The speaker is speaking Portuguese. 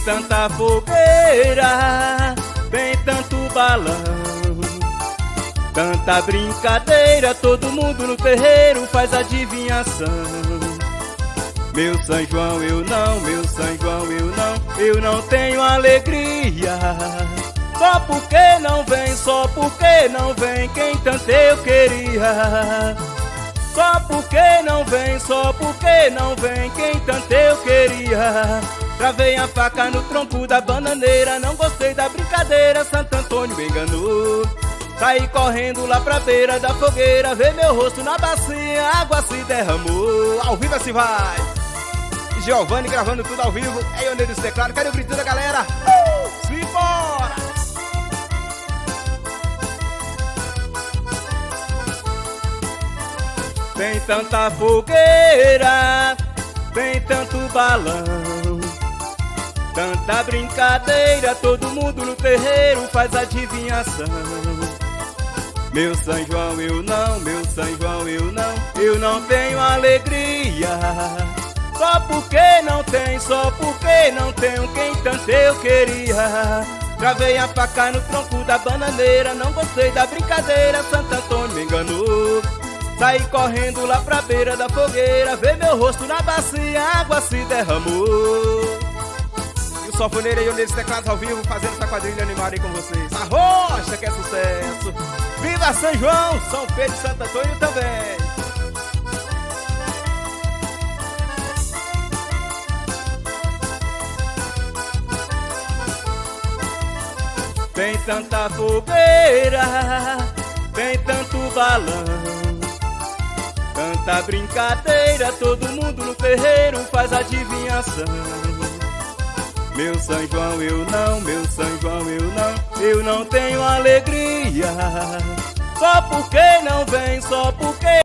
tanta fogueira, tem tanto balão, tanta brincadeira, todo mundo no terreiro faz adivinhação. Meu São João eu não, meu São João eu não tenho alegria. Só porque não vem, só porque não vem quem tanto eu queria. Só porque não vem, só porque não vem quem tanto eu queria. Travei a faca no tronco da bananeira, não gostei da brincadeira, Santo Antônio me enganou. Saí correndo lá pra beira da fogueira, ver meu rosto na bacia, a água se derramou. Ao vivo assim vai! Giovanni gravando tudo ao vivo, é Ioneiro dos Teclados, cadê o grito da galera? Simbora! Tem tanta fogueira, tem tanto balão, tanta brincadeira, todo mundo no terreiro faz adivinhação. Meu São João eu não, meu São João eu não tenho alegria. Só porque não tem, só porque não tenho quem tanto eu queria. Travei a faca no tronco da bananeira, não gostei da brincadeira, Santo Antônio me enganou. Saí correndo lá pra beira da fogueira, ver meu rosto na bacia, a água se derramou. E o sanfoneiro aí, Ioneiro dos Teclados ao vivo, fazendo essa quadrilha animada aí com vocês. A rocha que é sucesso! Viva São João, São Pedro e Santo Antônio também! Tem tanta fogueira, tem tanto balão, tanta brincadeira, todo mundo no terreiro faz adivinhação. Meu São João eu não, meu São João eu não tenho alegria. Só porque não vem, só porque